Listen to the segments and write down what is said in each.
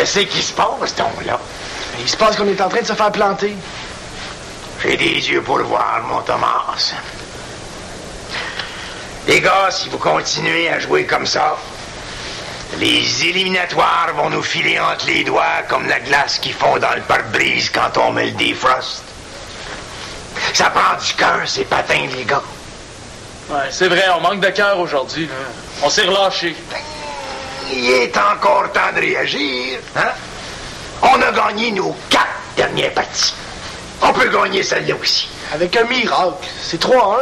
Qu'est-ce qui se passe, donc, là? Il se passe qu'on est en train de se faire planter. J'ai des yeux pour le voir, mon Thomas. Les gars, si vous continuez à jouer comme ça, les éliminatoires vont nous filer entre les doigts comme la glace qui fond dans le pare-brise quand on met le defrost. Ça prend du cœur, ces patins, les gars. Ouais, c'est vrai, on manque de cœur aujourd'hui. Là. On s'est relâché. Il est encore temps de réagir, hein? On a gagné nos 4 dernières parties. On peut gagner celle-là aussi. Avec un miracle. C'est 3-1.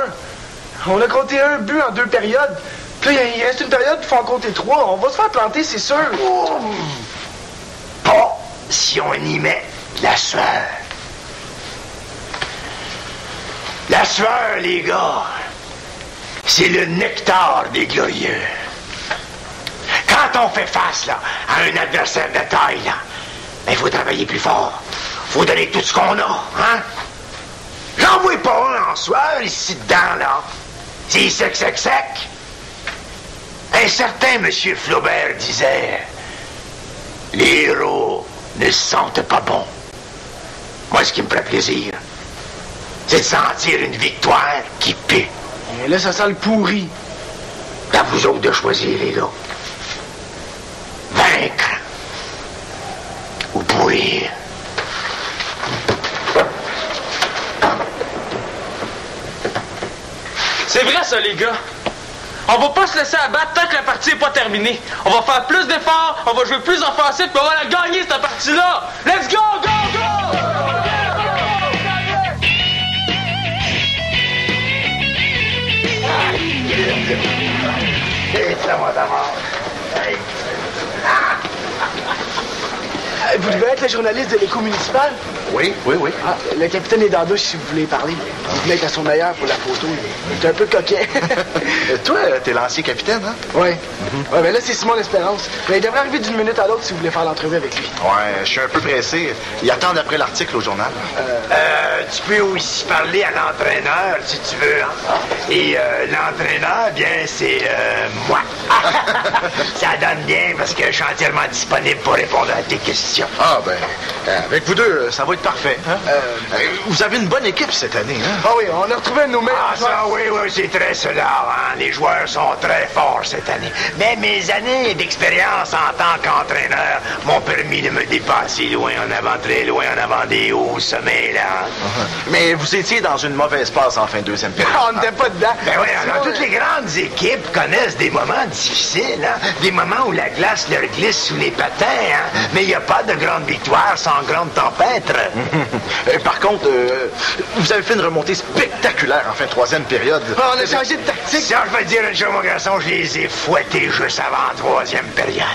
On a compté un but en 2 périodes. Puis là, il reste une période, il faut en compter 3. On va se faire planter, c'est sûr. Oh. Pas si on y met de la sueur. La sueur, les gars, c'est le nectar des glorieux. Quand on fait face là, à un adversaire de taille, là, il faut travailler plus fort. Faut donner tout ce qu'on a, hein? J'en vois pas un en sueur ici dedans, là. C'est sec. Un certain monsieur Flaubert disait « Les héros ne se sentent pas bons. » Moi, ce qui me ferait plaisir, c'est de sentir une victoire qui pue. Et là, ça sent le pourri. À vous autres de choisir, les gars. Vaincre ou pourrir. C'est vrai, ça, les gars. On va pas se laisser abattre tant que la partie est pas terminée. On va faire plus d'efforts, on va jouer plus offensif, puis on va la gagner, cette partie-là. Let's go, go, go! Vous devez être le journaliste de l'écho municipal? Oui. Ah, le capitaine est dans la douche si vous voulez parler. Il voulait être à son meilleur pour la photo. Il est un peu coquet. Toi, t'es l'ancien capitaine, hein? Oui. Ouais, mais là, c'est Simon L'Espérance. Mais il devrait arriver d'une minute à l'autre si vous voulez faire l'entrevue avec lui. Ouais, je suis un peu pressé. Il attend d'après l'article au journal. Tu peux aussi parler à l'entraîneur, si tu veux. Hein? Et l'entraîneur, bien, c'est moi. Ça donne bien parce que je suis entièrement disponible pour répondre à tes questions. Ah, ben, avec vous deux, ça va être parfait. Hein? Vous avez une bonne équipe cette année, hein? Ah oui, on a retrouvé un de nos meilleurs Ah, ça, oui, c'est très cela. Hein? Les joueurs sont très forts cette année. Mais mes années d'expérience en tant qu'entraîneur m'ont permis de me dépasser loin en avant, très loin en avant des hauts sommets, là. Mais vous étiez dans une mauvaise passe en fin de deuxième période. On n'était pas dedans. Ben oui, alors toutes les grandes équipes connaissent des moments difficiles, hein? Des moments où la glace leur glisse sous les patins, hein? Mais il n'y a pas de grande victoire sans grande tempête. Par contre, vous avez fait une remontée spectaculaire en fin de troisième période. On a changé de tactique. Si je peux te dire une chose, mon garçon, je les ai fouettés juste avant la troisième période.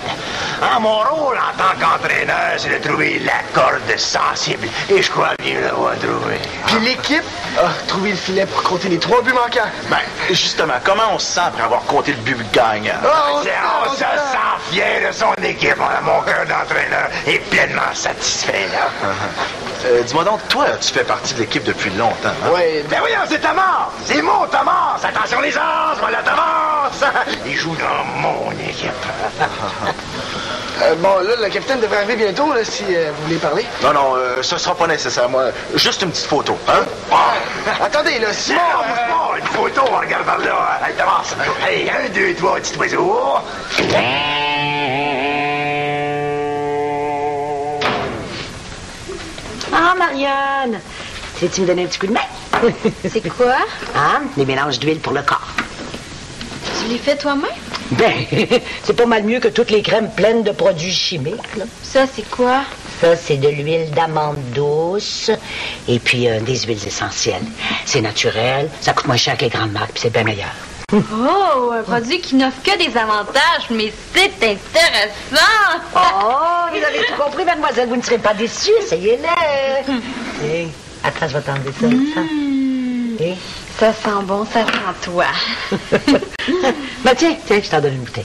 Hein, mon rôle en tant qu'entraîneur, c'est de trouver la corde sensible. Et je crois bien l'avoir trouvé. Puis l'équipe a trouvé le filet pour compter les 3 buts manquants. Ben, justement, comment on se sent après avoir compté le but gagnant? On se sent fier de son équipe. Mon cœur d'entraîneur est pleinement satisfait, là. Dis-moi donc, toi, tu fais partie de l'équipe depuis longtemps, hein? Oui. Ben oui, c'est Thomas! C'est mon Thomas! Attention les as, voilà Thomas! Il joue dans mon équipe. Bon, là, le capitaine devrait arriver bientôt, là, si vous voulez parler. Non, ce sera pas nécessaire, moi. Juste une petite photo, hein? Attendez, là, Simon... Non, une photo, regarde par là. Hey, Thomas. Hey, 1, 2, 3, petit oiseau. Ah, Marianne! Tu me donner un petit coup de main? C'est quoi? Hein? Les mélanges d'huile pour le corps. Tu les fais toi-même? Ben, c'est pas mal mieux que toutes les crèmes pleines de produits chimiques, là. Ça, c'est quoi? Ça, c'est de l'huile d'amande douce et puis des huiles essentielles. C'est naturel, ça coûte moins cher que les grandes marques, puis c'est bien meilleur. Oh, un produit qui n'offre que des avantages, mais c'est intéressant! Oh, vous avez tout compris, mademoiselle, vous ne serez pas déçue, essayez-le. Hey, attends, je vais t'enlever ça. Hey. Ça sent bon, ça sent toi. Ben tiens, je t'en donne une bouteille.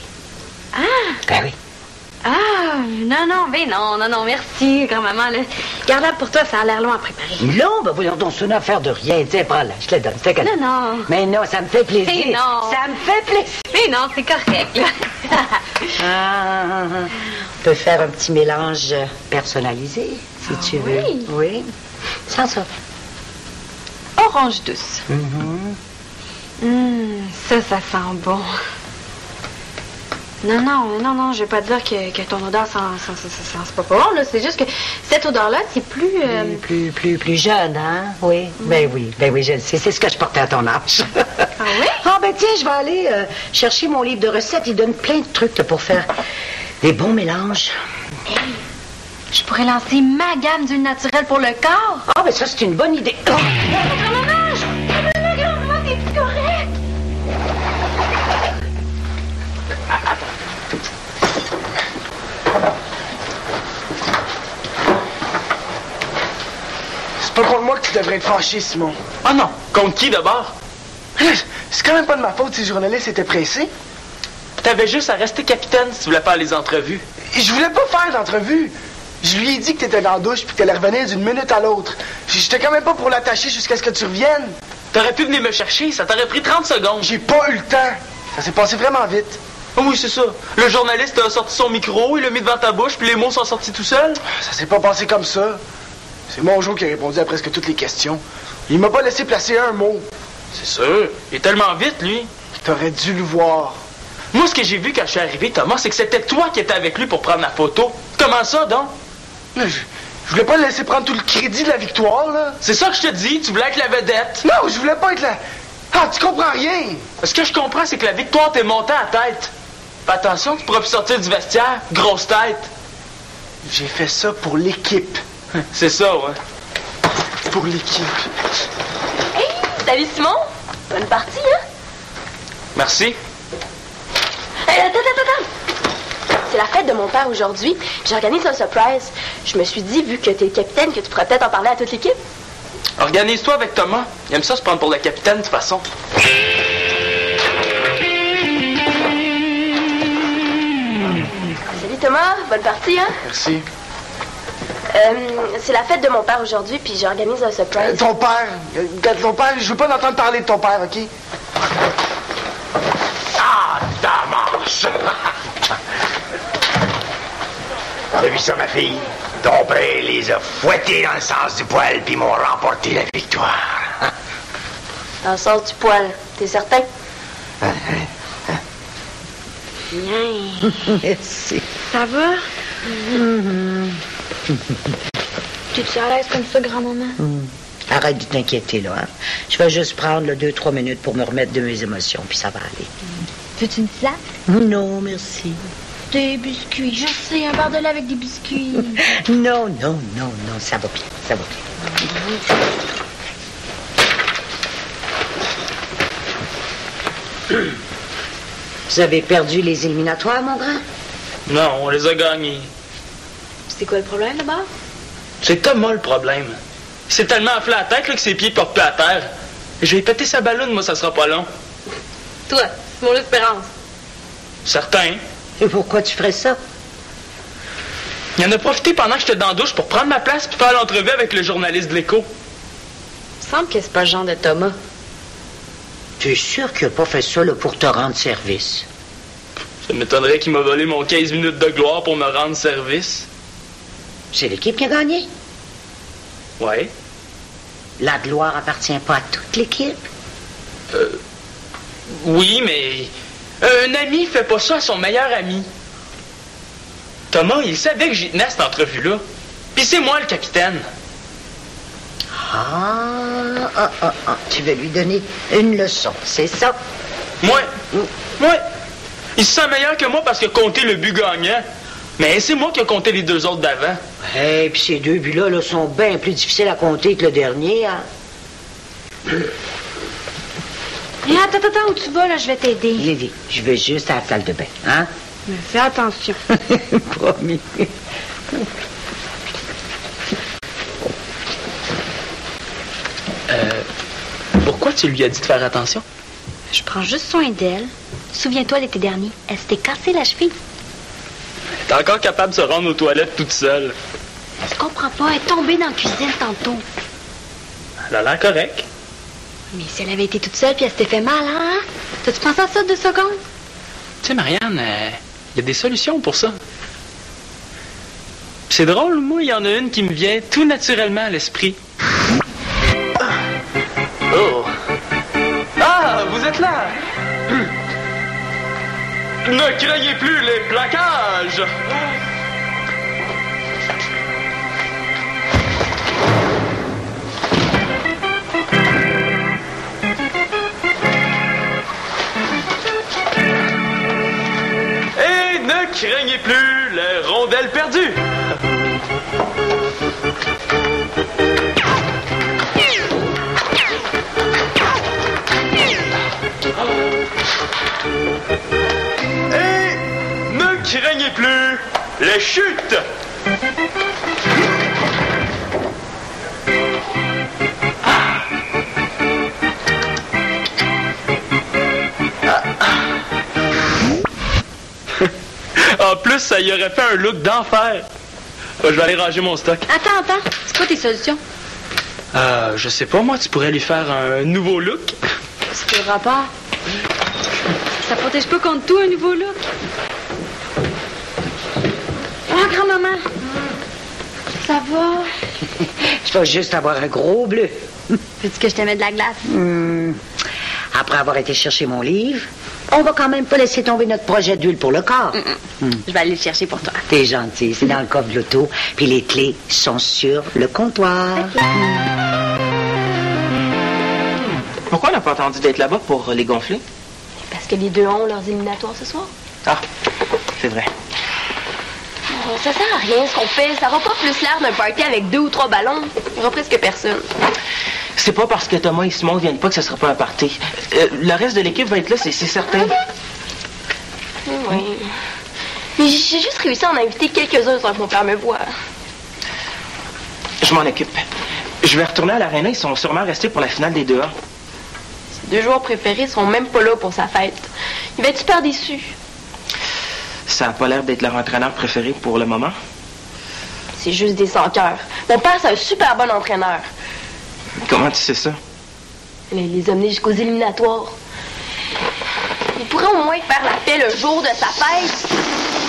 Ah! Ben oui. Ah, non, merci, grand-maman. Garde-la pour toi, ça a l'air long à préparer. Non, ben voyons donc, c'est une affaire de rien. Tiens, prends-la, je te la donne. C'est cadeau. Non. Mais non, ça me fait plaisir. Mais non. Ça me fait plaisir. Mais non, c'est correct, là. peut faire un petit mélange personnalisé, si tu veux. Oui. Oui. Sans ça. Orange douce. Ça sent bon. Non, je vais pas te dire que ton odeur sent pas bon, là. C'est juste que cette odeur-là, c'est plus... Plus jeune, hein? Oui. Ben oui, je le sais. C'est ce que je portais à ton âge. Ah oui? Ah ben tiens, je vais aller chercher mon livre de recettes. Il donne plein de trucs là, pour faire des bons mélanges. Hey, je pourrais lancer ma gamme d'huile naturelle pour le corps. Ah ben ça, c'est une bonne idée. Oh. T'es correct? C'est pas contre moi que tu devrais être fâché, Simon. Ah non, contre qui d'abord? C'est quand même pas de ma faute si les journalistes étaient pressés. T'avais juste à rester capitaine si tu voulais faire les entrevues. Je voulais pas faire d'entrevue. Je lui ai dit que t'étais dans la douche puis que t'allais revenir d'une minute à l'autre. J'étais quand même pas pour l'attacher jusqu'à ce que tu reviennes. T'aurais pu venir me chercher, ça t'aurait pris 30 secondes. J'ai pas eu le temps. Ça s'est passé vraiment vite. Oh oui, c'est ça. Le journaliste a sorti son micro, il l'a mis devant ta bouche, puis les mots sont sortis tout seuls. Ça s'est pas passé comme ça. C'est Mongeau qui a répondu à presque toutes les questions. Il m'a pas laissé placer un mot. C'est sûr. Il est tellement vite, lui. T'aurais dû le voir. Moi, ce que j'ai vu quand je suis arrivé, Thomas, c'est que c'était toi qui étais avec lui pour prendre la photo. Comment ça, donc? Je voulais pas le laisser prendre tout le crédit de la victoire, là. C'est ça que je te dis, tu voulais être la vedette. Non, je voulais pas être la... Ah, tu comprends rien. Ce que je comprends, c'est que la victoire t'est montée à la tête. Fais attention, tu pourras plus sortir du vestiaire. Grosse tête. J'ai fait ça pour l'équipe. C'est ça, ouais. Pour l'équipe. Hey, salut Simon. Bonne partie, hein? Merci. Hey, attends. C'est la fête de mon père aujourd'hui. J'organise un surprise. Je me suis dit, vu que t'es le capitaine, que tu pourrais peut-être en parler à toute l'équipe. Organise-toi avec Thomas. Il aime ça se prendre pour le capitaine, de toute façon. Salut Thomas, bonne partie, hein? Merci. C'est la fête de mon père aujourd'hui, puis j'organise un surprise. Ton père. Je veux pas entendre parler de ton père, OK? Ah, Damas! T'as vu ça, ma fille? Ton père les a fouettés dans le sens du poil, puis m'ont remporté la victoire. Dans le sens du poil, t'es certain? Bien. Merci. Ça va? T'es-tu à l'aise comme ça, grand-maman? Arrête de t'inquiéter, là. Hein? Je vais juste prendre 2-3 minutes pour me remettre de mes émotions, puis ça va aller. Veux-tu une salade? Non, merci. Des biscuits, je sais, un bordel avec des biscuits. Non, ça va bien, ça va bien. Vous avez perdu les éliminatoires, mon grand? Non, on les a gagnés. C'est quoi le problème, là-bas? C'est Thomas le problème. C'est tellement enflé à la tête là, que ses pieds portent plus à terre. Je vais péter sa balloune, moi, ça sera pas long. Toi, c'est mon espérance. Certain. Et pourquoi tu ferais ça? Il en a profité pendant que j'étais dans la douche pour prendre ma place puis faire l'entrevue avec le journaliste de l'Écho. Il me semble que c'est pas le genre de Thomas. Tu es sûr qu'il n'a pas fait ça là, pour te rendre service? Ça m'étonnerait qu'il m'a volé mon 15 minutes de gloire pour me rendre service. C'est l'équipe qui a gagné. Ouais. La gloire appartient pas à toute l'équipe. Oui, mais un ami fait pas ça à son meilleur ami. Thomas, il savait que j'y tenais à cette entrevue-là. Puis c'est moi le capitaine. Tu veux lui donner une leçon, c'est ça? Moi. Il se sent meilleur que moi parce qu'il a compté le but gagnant. Mais c'est moi qui ai compté les 2 autres d'avant. Et puis ces 2 buts-là là, sont bien plus difficiles à compter que le dernier. Hein? Et attends, où tu vas, là, je vais t'aider. Lévi, je vais juste à la salle de bain, hein? Mais fais attention. Promis. Pourquoi tu lui as dit de faire attention? Je prends juste soin d'elle. Souviens-toi l'été dernier, elle s'était cassée la cheville. T'es encore capable de se rendre aux toilettes toute seule. Tu comprends pas, elle est tombée dans la cuisine tantôt. Elle a l'air correcte. Mais si elle avait été toute seule puis elle s'était fait mal, hein? T'as-tu pensé à ça 2 secondes? Tu sais, Marianne, il y a des solutions pour ça. C'est drôle, moi, il y en a une qui me vient tout naturellement à l'esprit. Oh! Ah, vous êtes là! Ne craignez plus les plaquages! Et ne craignez plus les rondelles perdues! Et ne craignez plus les chutes! En plus, ça y aurait fait un look d'enfer. Je vais aller ranger mon stock. Attends. C'est quoi tes solutions? Je sais pas, moi, tu pourrais lui faire un nouveau look. C'est quel rapport? Ça protège pas contre tout, un nouveau look? Oh, grand-maman! Ça va? Je vais juste avoir un gros bleu. Veux-tu que je te mette de la glace? Après avoir été chercher mon livre, on va quand même pas laisser tomber notre projet d'huile pour le corps. Je vais aller le chercher pour toi. T'es gentil, c'est dans le coffre de l'auto, puis les clés sont sur le comptoir. Pourquoi on n'a pas attendu d'être là-bas pour les gonfler? Parce que les deux ont leurs éliminatoires ce soir. Ah, c'est vrai. Oh, ça sert à rien ce qu'on fait. Ça aura pas plus l'air d'un party avec 2 ou 3 ballons. Il y aura presque personne. C'est pas parce que Thomas et Simon viennent pas que ce sera pas un party. Le reste de l'équipe va être là, c'est certain. Oui. Mais j'ai juste réussi à en inviter quelques-uns sans que mon père me voie. Je m'en occupe. Je vais retourner à l'aréna, ils sont sûrement restés pour la finale des 2A. Ses 2 joueurs préférés sont même pas là pour sa fête. Il va être super déçu. Ça a pas l'air d'être leur entraîneur préféré pour le moment. C'est juste des sans-cœurs. Mon père, c'est un super bon entraîneur. Comment tu sais ça? Il les a menés jusqu'aux éliminatoires. Il pourrait au moins faire la paix le jour de sa fête.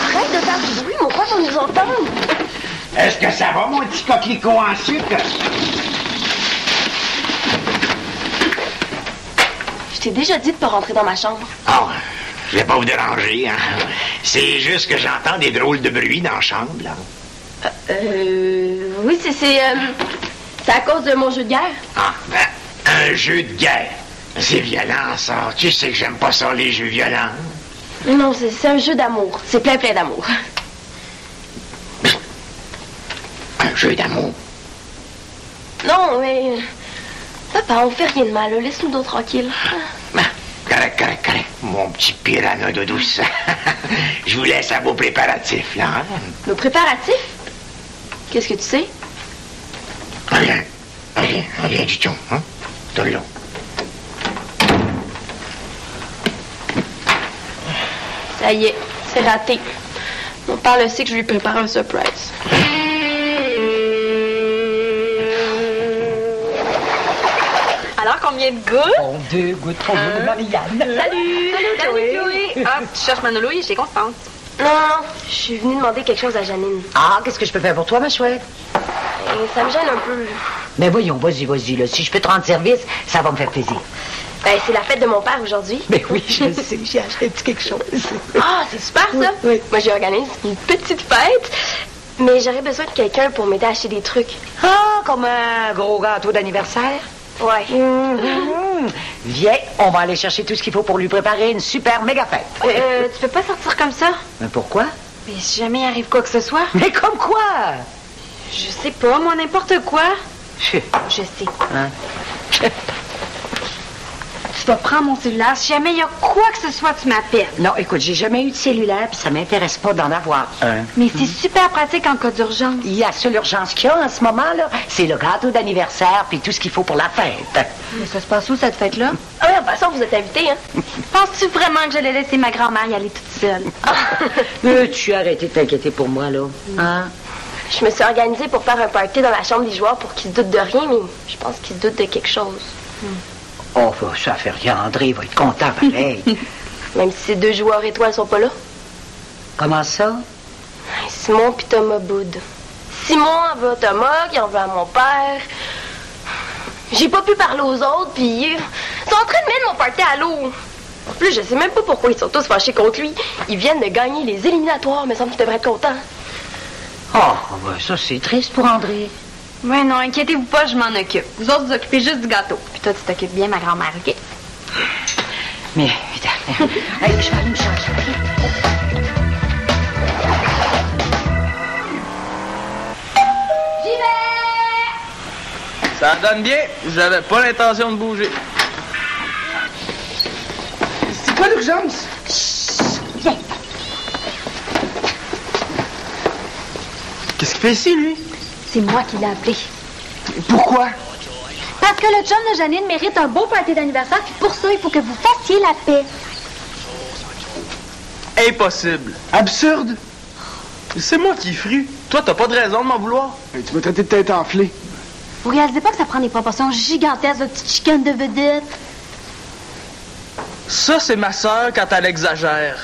Arrête de faire du bruit, mon père va nous entendre. Est-ce que ça va, mon petit coquelicot en sucre? Je t'ai déjà dit de pas rentrer dans ma chambre. Oh, je vais pas vous déranger, hein. C'est juste que j'entends des drôles de bruits dans la chambre, là. Oui, c'est à cause de mon jeu de guerre. Ah, ben, un jeu de guerre. C'est violent, ça. Tu sais que j'aime pas ça, les jeux violents. Non, c'est un jeu d'amour. C'est plein d'amour. Un jeu d'amour? Non, mais... Papa, on fait rien de mal, là. Laisse-nous donc tranquille. Ben, correct. Mon petit piranha de douce. Je vous laisse à vos préparatifs, là. Hein? Nos préparatifs? Qu'est-ce que tu sais? Rien du tout, hein? Tout là. Ça y est, c'est raté. Mon père le sait que je lui prépare un surprise. Alors, combien de gouttes? Bon, 2 gouttes pour vous de Marianne. Salut, Chloé. Ah, tu cherches Manolo, il est chez Constance. Non, je suis venue demander quelque chose à Janine. Ah, qu'est-ce que je peux faire pour toi, ma chouette? Et ça me gêne un peu. Ben voyons, vas-y, là. Si je peux te rendre service, ça va me faire plaisir. Ben, c'est la fête de mon père aujourd'hui. Ben oui, je sais, j'ai acheté quelque chose. Ah, c'est super, ça. Oui. Moi, j'organise une petite fête, mais j'aurais besoin de quelqu'un pour m'aider à acheter des trucs. Ah, comme un gros gâteau d'anniversaire? Ouais. Viens, on va aller chercher tout ce qu'il faut pour lui préparer une super méga fête. Tu peux pas sortir comme ça? Mais pourquoi? Mais si jamais il arrive quoi que ce soit? Mais comme quoi? Je sais pas, moi, n'importe quoi. Je sais. Hein? Tu vas prendre mon cellulaire. Si jamais il y a quoi que ce soit, tu m'appelles. Non, écoute, j'ai jamais eu de cellulaire, puis ça m'intéresse pas d'en avoir un. Mais c'est super pratique en cas d'urgence. Il y a seule urgence qu'il y a en ce moment, là, c'est le gâteau d'anniversaire, puis tout ce qu'il faut pour la fête. Mais ça se passe où, cette fête-là? Ah, de toute façon, vous êtes invités, hein? Penses-tu vraiment que j'allais laisser ma grand-mère y aller toute seule? Tu as arrêté de t'inquiéter pour moi, là. Hein? Je me suis organisée pour faire un party dans la chambre des joueurs pour qu'ils se doutent de rien, mais je pense qu'ils se doutent de quelque chose. Oh, ça fait rien. André va être content, pareil. Même si ces 2 joueurs étoiles sont pas là. Comment ça? Simon pis Thomas Boud. Simon en veut à Thomas, qui en veut à mon père. J'ai pas pu parler aux autres, puis ils sont en train de mettre mon party à l'eau. En plus, je sais même pas pourquoi ils sont tous fâchés contre lui. Ils viennent de gagner les éliminatoires, me semble qu'il devrait être content. Oh, ben ça, c'est triste pour André. Ouais, non, inquiétez-vous pas, je m'en occupe. Vous autres, vous occupez juste du gâteau. Puis toi, tu t'occupes bien, ma grand-mère, OK? Mais, vite, hey, je vais aller me changer. J'y vais! Ça donne bien. J'avais pas l'intention de bouger. C'est quoi l'urgence? Viens. Qu'est-ce qu'il fait ici, lui? C'est moi qui l'ai appelé. Pourquoi? Parce que le chum de Janine mérite un beau party d'anniversaire, puis pour ça, il faut que vous fassiez la paix. Impossible. Absurde. C'est moi qui fru. Toi, t'as pas de raison de m'en vouloir. Hey, tu m'as traité de tête enflée. Vous réalisez pas que ça prend des proportions gigantesques, votre petite chicane de vedette? Ça, c'est ma sœur quand elle exagère.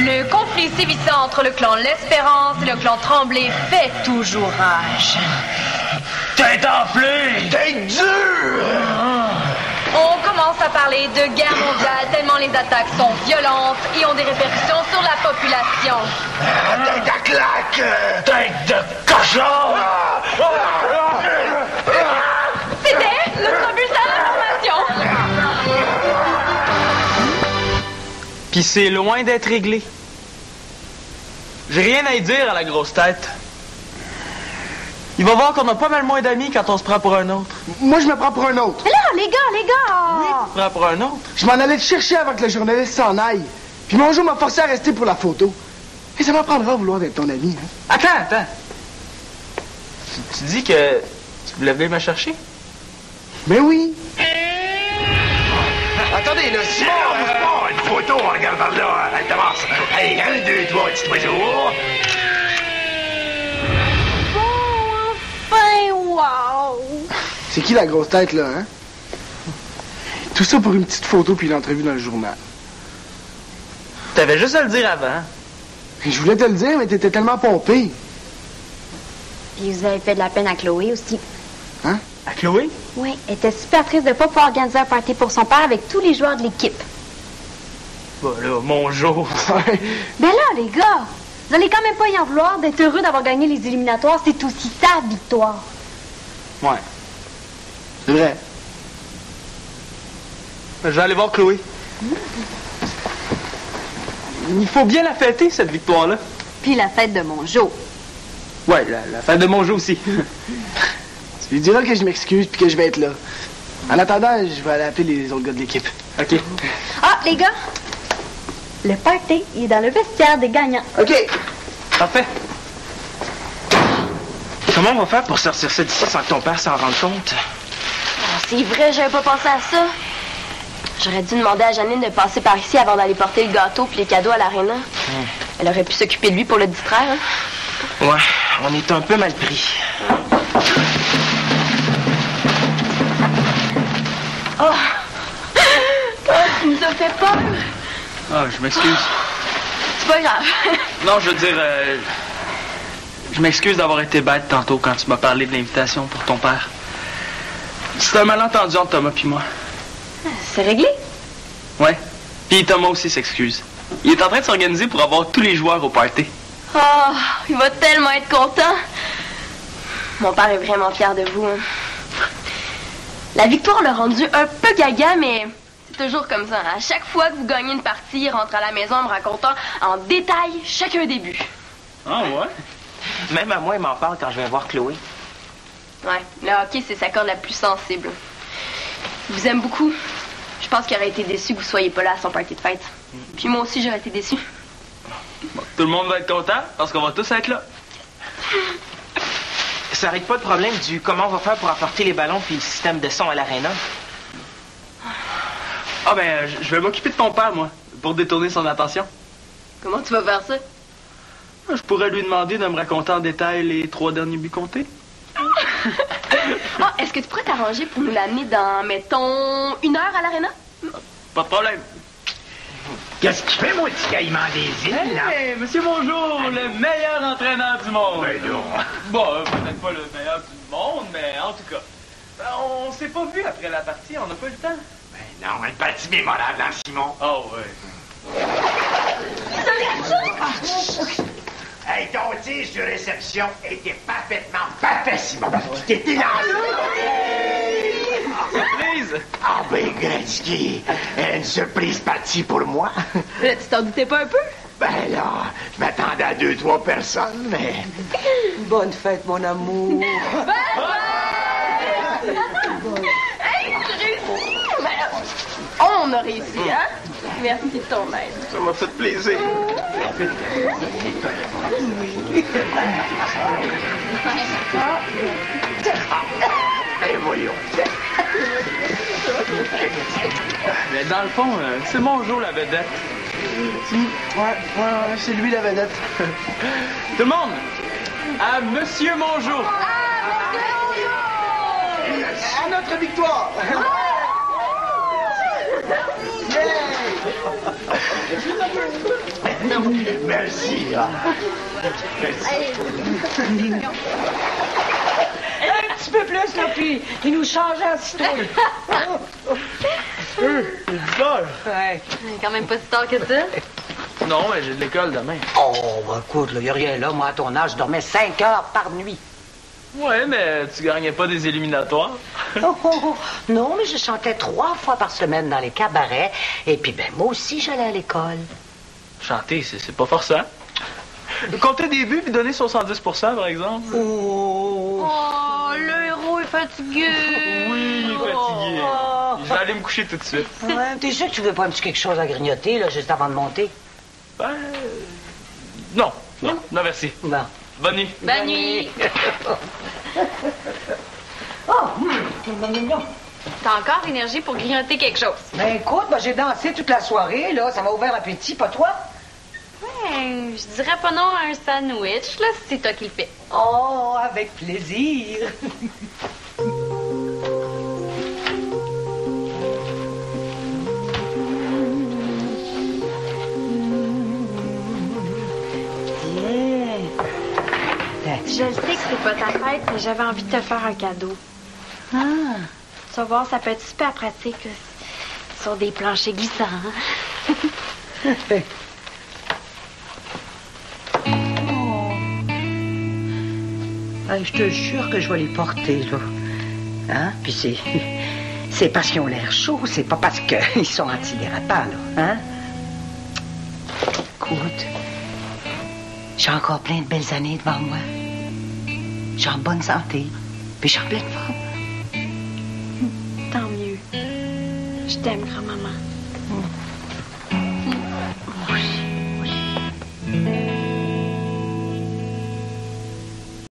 Le conflit sévissant entre le clan L'Espérance et le clan Tremblay fait toujours rage. Tête enflée! Tête dure! On commence à parler de guerre mondiale tellement les attaques sont violentes et ont des répercussions sur la population. Tête à claque! Tête de cochon! C'était le bulletin d'information. Pis c'est loin d'être réglé. J'ai rien à y dire à la grosse tête. Il va voir qu'on a pas mal moins d'amis quand on se prend pour un autre. Moi, je me prends pour un autre. Mais là, les gars! Oui, on se prend pour un autre. Je m'en allais te chercher avant que le journaliste s'en aille. Puis mon jour m'a forcé à rester pour la photo. Et ça m'apprendra à vouloir d'être ton ami, hein? Attends. Tu dis que tu voulais venir me chercher? Ben oui. Attendez, là, Simon... Une photo, on regarde par là. Elle commence. Hey, 1, 2, 3, petit oiseau. Ben, wow! C'est qui la grosse tête, là, hein? Tout ça pour une petite photo puis une entrevue dans le journal. T'avais juste à le dire avant. Je voulais te le dire, mais t'étais tellement pompé. Puis vous avez fait de la peine à Chloé aussi. Hein? À Chloé? Oui, elle était super triste de ne pas pouvoir organiser un party pour son père avec tous les joueurs de l'équipe. Bah là, mon jour. Ben là, les gars, vous allez quand même pas y en vouloir d'être heureux d'avoir gagné les éliminatoires. C'est aussi ta victoire. Ouais. C'est vrai. Je vais aller voir Chloé. Il faut bien la fêter, cette victoire-là. Puis la fête de mon jour. Ouais, la fête de mon jeu aussi. Tu lui diras que je m'excuse puis que je vais être là. En attendant, je vais aller appeler les autres gars de l'équipe. OK. Ah, les gars, le party il est dans le vestiaire des gagnants. OK. Parfait. Comment on va faire pour sortir ça d'ici sans que ton père s'en rende compte? Ah, c'est vrai, j'avais pas pensé à ça. J'aurais dû demander à Janine de passer par ici avant d'aller porter le gâteau puis les cadeaux à l'aréna. Elle aurait pu s'occuper de lui pour le distraire. Hein? Ouais, on est un peu mal pris. Oh! Tu nous as fait peur! Ah, je m'excuse. C'est pas grave. Non, je veux dire, je m'excuse d'avoir été bête tantôt quand tu m'as parlé de l'invitation pour ton père. C'est un malentendu entre Thomas et moi. C'est réglé? Ouais. Puis Thomas aussi s'excuse. Il est en train de s'organiser pour avoir tous les joueurs au party. Oh, il va tellement être content. Mon père est vraiment fier de vous. Hein. La victoire l'a rendu un peu gaga, mais c'est toujours comme ça. Hein. À chaque fois que vous gagnez une partie, il rentre à la maison en me racontant en détail chacun des buts. Ah ouais? Même à moi, il m'en parle quand je vais voir Chloé. Ouais, le hockey, c'est sa corde la plus sensible. Il vous aime beaucoup. Je pense qu'il aurait été déçu que vous soyez pas là à son party de fête. Puis moi aussi, j'aurais été déçu. Bon, tout le monde va être content parce qu'on va tous être là. Ça règle pas le problème du comment on va faire pour apporter les ballons puis le système de son à l'aréna. Ah ben, je vais m'occuper de ton père, moi, pour détourner son attention. Comment tu vas faire ça? Je pourrais lui demander de me raconter en détail les 3 derniers buts comptés. Ah, est-ce que tu pourrais t'arranger pour nous l'amener dans, mettons, 1 heure à l'aréna? Pas de problème. Qu'est-ce qu'il fait, mon petit caïman des îles, là? Hey, monsieur Bonjour, le meilleur entraîneur du monde. Ben non. Bon, peut-être pas le meilleur du monde, mais en tout cas. On s'est pas vu après la partie, on n'a pas eu le temps. Ben non, une partie mémorable, hein, Simon? Oh, ouais. Hey, ton tir de réception était parfaitement parfait, Simon. Tu t'es lancé. Surprise! Ah ben, Gretzky, une surprise partie pour moi. Là, tu t'en doutais pas un peu? Ben là, je m'attendais à 2-3 personnes, mais... Bonne fête, mon amour. Hey, tu réussis! Ben, on a réussi, hein? Merci de ton aide. Ça m'a fait plaisir. Et voyons. Mais dans le fond, c'est Bonjour la vedette. Ouais, c'est lui la vedette. Tout le monde, à Monsieur Bonjour. À notre victoire! Merci. Un petit peu plus, là, puis il nous change en citrouille. Ouais. Quand même pas si tard que ça. Non, mais j'ai de l'école demain. Oh, bah, écoute, il n'y a rien là. Moi, à ton âge, je dormais 5 heures par nuit. Ouais, mais tu gagnais pas des éliminatoires. Non, mais je chantais 3 fois par semaine dans les cabarets. Et puis, ben, moi aussi, j'allais à l'école. Chanter, c'est pas forçant. Compter des buts puis donner 70%, par exemple. Oh! Oh, le héros est fatigué. Oui, il est fatigué. Je vais aller me coucher tout de suite. Ouais, t'es sûr que tu veux pas un petit quelque chose à grignoter, là, juste avant de monter? Ben... Non, merci. Bon. Bonne nuit. Bonne nuit. T'as encore énergie pour grignoter quelque chose. Ben, écoute, ben, j'ai dansé toute la soirée, là. Ça m'a ouvert l'appétit, pas toi? Ouais, je dirais pas non à un sandwich, là, si c'est toi qui le fais. Oh, avec plaisir. Je le sais que c'est pas ta fête, mais j'avais envie de te faire un cadeau. Ah. Tu vas voir, ça peut être super pratique là, sur des planchers glissants. Hey, je te jure que je vais les porter, là. Hein? Puis c'est parce qu'ils ont l'air chauds, c'est pas parce qu'ils sont antidérapants, là. Hein? Écoute, j'ai encore plein de belles années devant moi. Je suis en bonne santé, puis je suis en pleine forme. Tant mieux. Je t'aime, grand-maman.